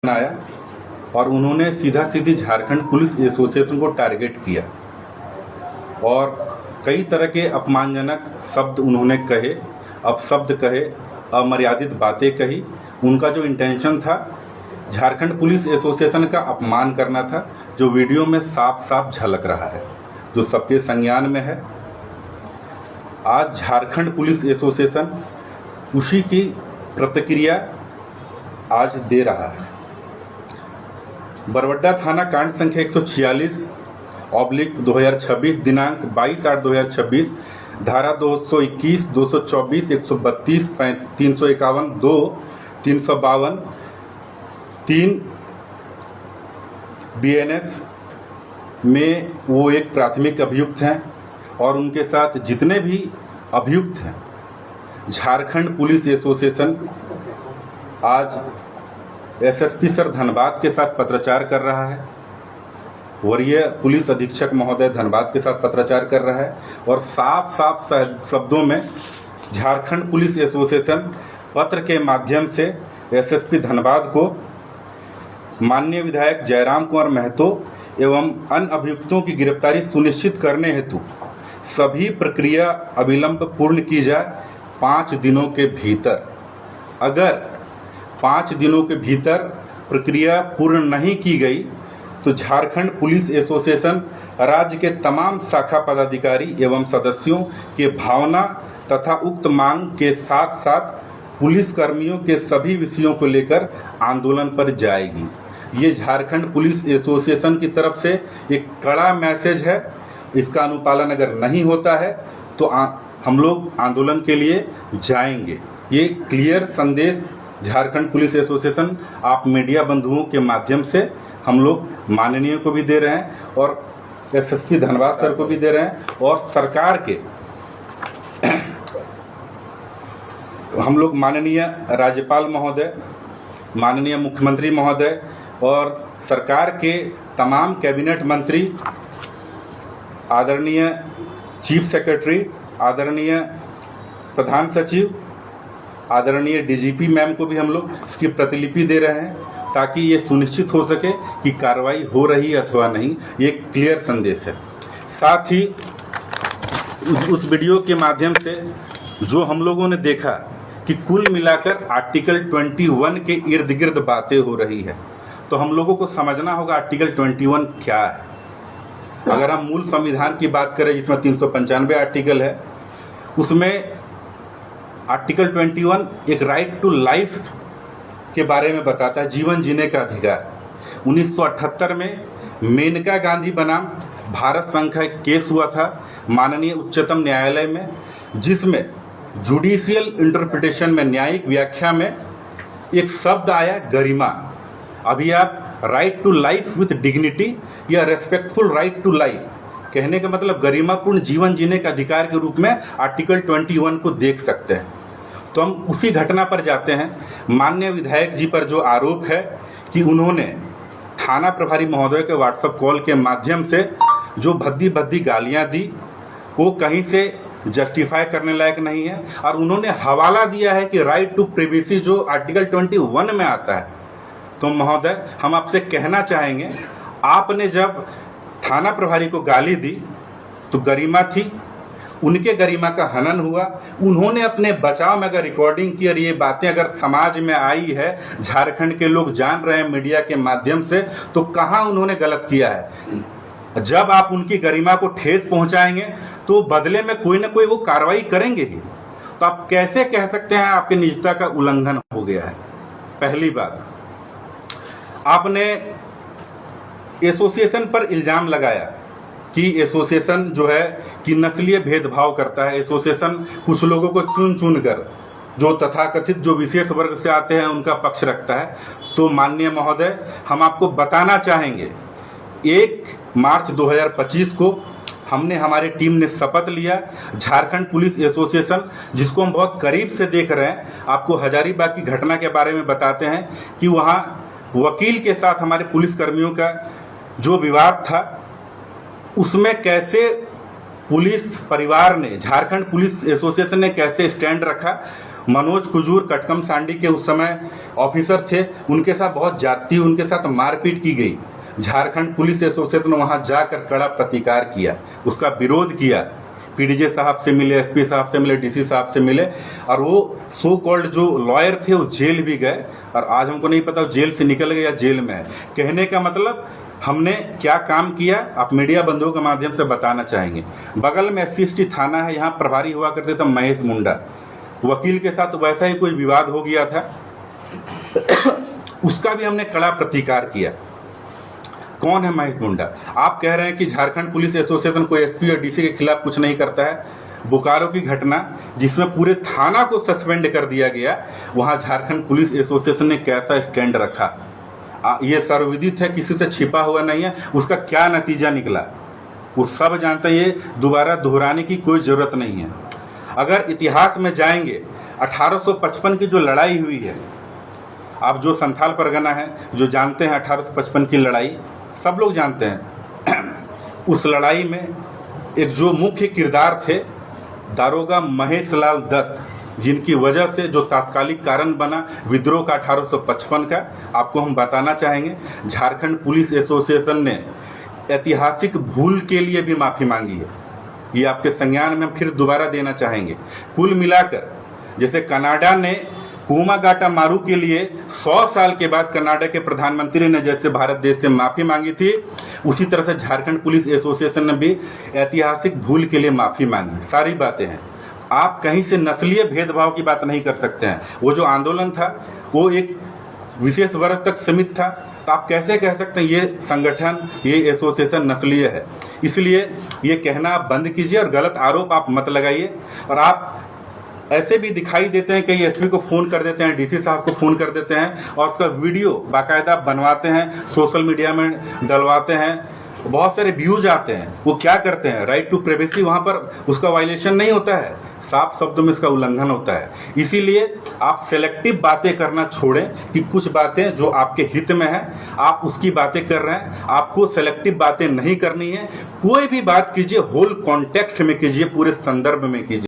आया और उन्होंने सीधा सीधी झारखंड पुलिस एसोसिएशन को टारगेट किया और कई तरह के अपमानजनक शब्द उन्होंने कहे, अपशब्द कहे, अमर्यादित बातें कही। उनका जो इंटेंशन था झारखंड पुलिस एसोसिएशन का अपमान करना था, जो वीडियो में साफ साफ झलक रहा है, जो सबके संज्ञान में है। आज झारखंड पुलिस एसोसिएशन उसी की प्रतिक्रिया आज दे रहा है। बरवड्डा थाना कांड संख्या 146/2026 दिनांक 22/8/2026 धारा 221, 224, 132, 351, 2, 352, 3 BNS में वो एक प्राथमिक अभियुक्त हैं और उनके साथ जितने भी अभियुक्त हैं, झारखंड पुलिस एसोसिएशन आज SSP सर धनबाद के साथ पत्राचार कर रहा है, वरीय पुलिस अधीक्षक महोदय धनबाद के साथ पत्राचार कर रहा है और साफ साफ शब्दों में झारखंड पुलिस एसोसिएशन पत्र के माध्यम से SSP धनबाद को माननीय विधायक जयराम कुमार महतो एवं अन्य अभियुक्तों की गिरफ्तारी सुनिश्चित करने हेतु सभी प्रक्रिया अविलंब पूर्ण की जाए 5 दिनों के भीतर। अगर 5 दिनों के भीतर प्रक्रिया पूर्ण नहीं की गई तो झारखंड पुलिस एसोसिएशन राज्य के तमाम शाखा पदाधिकारी एवं सदस्यों के भावना तथा उक्त मांग के साथ साथ पुलिस कर्मियों के सभी विषयों को लेकर आंदोलन पर जाएगी। ये झारखंड पुलिस एसोसिएशन की तरफ से एक कड़ा मैसेज है। इसका अनुपालन अगर नहीं होता है तो हम लोग आंदोलन के लिए जाएंगे। ये क्लियर संदेश झारखंड पुलिस एसोसिएशन आप मीडिया बंधुओं के माध्यम से हम लोग माननीय को भी दे रहे हैं और SSP धनबाद सर को भी दे रहे हैं और सरकार के हम लोग माननीय राज्यपाल महोदय, माननीय मुख्यमंत्री महोदय और सरकार के तमाम कैबिनेट मंत्री, आदरणीय चीफ सेक्रेटरी, आदरणीय प्रधान सचिव, आदरणीय DGP मैम को भी हम लोग इसकी प्रतिलिपि दे रहे हैं ताकि ये सुनिश्चित हो सके कि कार्रवाई हो रही है अथवा नहीं। ये क्लियर संदेश है। साथ ही उस वीडियो के माध्यम से जो हम लोगों ने देखा कि कुल मिलाकर आर्टिकल 21 के इर्द गिर्द बातें हो रही है, तो हम लोगों को समझना होगा आर्टिकल 21 क्या है। अगर हम मूल संविधान की बात करें जिसमें 395 आर्टिकल है, उसमें आर्टिकल 21 एक राइट टू लाइफ के बारे में बताता है, जीवन जीने का अधिकार। 1978 में मेनका गांधी बनाम भारत संघ का एक केस हुआ था माननीय उच्चतम न्यायालय में, जिसमें जुडिशियल इंटरप्रिटेशन में, न्यायिक व्याख्या में एक शब्द आया गरिमा। अभी आप right to life with dignity या रेस्पेक्टफुल राइट टू लाइफ कहने का मतलब गरिमापूर्ण जीवन जीने का अधिकार के रूप में आर्टिकल 21 को देख सकते हैं। तो हम उसी घटना पर जाते हैं। माननीय विधायक जी पर जो आरोप है कि उन्होंने थाना प्रभारी महोदय के व्हाट्सएप कॉल के माध्यम से जो भद्दी भद्दी गालियां दी, वो कहीं से जस्टिफाई करने लायक नहीं है और उन्होंने हवाला दिया है कि राइट टू प्रिवेसी जो आर्टिकल 21 में आता है। तो महोदय, हम आपसे कहना चाहेंगे, आपने जब थाना प्रभारी को गाली दी तो गरिमा थी, उनके गरिमा का हनन हुआ। उन्होंने अपने बचाव में अगर रिकॉर्डिंग की और ये बातें अगर समाज में आई है, झारखंड के लोग जान रहे हैं मीडिया के माध्यम से, तो कहाँ उन्होंने गलत किया है। जब आप उनकी गरिमा को ठेस पहुंचाएंगे तो बदले में कोई ना कोई वो कार्रवाई करेंगे ही। तो आप कैसे कह सकते हैं आपकी निजता का उल्लंघन हो गया है। पहली बात, आपने एसोसिएशन पर इल्ज़ाम लगाया कि एसोसिएशन जो है कि नस्लीय भेदभाव करता है। एसोसिएशन कुछ लोगों को चुन चुन कर जो तथाकथित जो विशेष वर्ग से आते हैं उनका पक्ष रखता है। तो माननीय महोदय, हम आपको बताना चाहेंगे, 1 मार्च 2025 को हमने, हमारी टीम ने शपथ लिया। झारखंड पुलिस एसोसिएशन, जिसको हम बहुत करीब से देख रहे हैं, आपको हजारीबाग की घटना के बारे में बताते हैं कि वहाँ वकील के साथ हमारे पुलिसकर्मियों का जो विवाद था, उसमें कैसे पुलिस परिवार ने, झारखंड पुलिस एसोसिएशन ने कैसे स्टैंड रखा, मनोज कुजूर कटकम सांडी के उस समय ऑफिसर थे, उनके साथ बहुत जाति, उनके साथ मारपीट की गई। झारखंड पुलिस एसोसिएशन ने वहां जाकर कड़ा प्रतिकार किया, उसका विरोध किया। पीडीजे साहब से मिले, एसपी साहब से मिले, डीसी साहब से मिले, और वो सो कॉल्ड जो लॉयर थे वो जेल भी गए, और आज हमको नहीं पता जेल से निकल गए या जेल में है। कहने का मतलब हमने क्या काम किया, आप मीडिया बंधुओं के माध्यम से बताना चाहेंगे। बगल में SC/ST थाना है, यहाँ प्रभारी हुआ करते थे महेश मुंडा, वकील के साथ वैसा ही कोई विवाद हो गया था, उसका भी हमने कड़ा प्रतिकार किया। कौन है महेश मुंडा? आप कह रहे हैं कि झारखंड पुलिस एसोसिएशन कोई एसपी और डीसी के खिलाफ कुछ नहीं करता है। बोकारो की घटना जिसमें पूरे थाना को सस्पेंड कर दिया गया, वहां झारखंड पुलिस एसोसिएशन ने कैसा स्टैंड रखा, ये सर्वविदित है, किसी से छिपा हुआ नहीं है। उसका क्या नतीजा निकला वो सब जानते हैं, ये दोबारा दोहराने की कोई जरूरत नहीं है। अगर इतिहास में जाएंगे, 1855 की जो लड़ाई हुई है, आप जो संथाल परगना है जो जानते हैं 1855 की लड़ाई, सब लोग जानते हैं। उस लड़ाई में एक जो मुख्य किरदार थे दारोगा महेश लाल दत्त, जिनकी वजह से जो तात्कालिक कारण बना विद्रोह का 1855 का, आपको हम बताना चाहेंगे। झारखंड पुलिस एसोसिएशन ने ऐतिहासिक भूल के लिए भी माफ़ी मांगी है, ये आपके संज्ञान में हम फिर दोबारा देना चाहेंगे। कुल मिलाकर जैसे कनाडा ने कुमागाटा मारू के लिए 100 साल के बाद कनाडा के प्रधानमंत्री ने जैसे भारत देश से माफ़ी मांगी थी, उसी तरह से झारखंड पुलिस एसोसिएशन ने भी ऐतिहासिक भूल के लिए माफ़ी मांगी। सारी बातें हैं, आप कहीं से नस्लीय भेदभाव की बात नहीं कर सकते हैं। वो जो आंदोलन था वो एक विशेष वर्ग तक सीमित था, तो आप कैसे कह सकते हैं ये संगठन, ये एसोसिएशन नस्लीय है? इसलिए ये कहना आप बंद कीजिए और गलत आरोप आप मत लगाइए। और आप ऐसे भी दिखाई देते हैं, कई एसपी को फ़ोन कर देते हैं, डीसी साहब को फ़ोन कर देते हैं और उसका वीडियो बाकायदा बनवाते हैं, सोशल मीडिया में डलवाते हैं, बहुत सारे व्यूज आते हैं। वो क्या करते हैं, राइट टू प्राइवेसी वहाँ पर उसका वायलेशन नहीं होता है, साफ शब्दों में इसका उल्लंघन होता है। इसीलिए आप सेलेक्टिव बातें करना छोड़ें कि कुछ बातें जो आपके हित में है आप उसकी बातें कर रहे हैं, आपको सेलेक्टिव बातें नहीं करनी है। कोई भी बात कीजिए होल कॉन्टेक्स्ट में कीजिए, पूरे संदर्भ में कीजिए।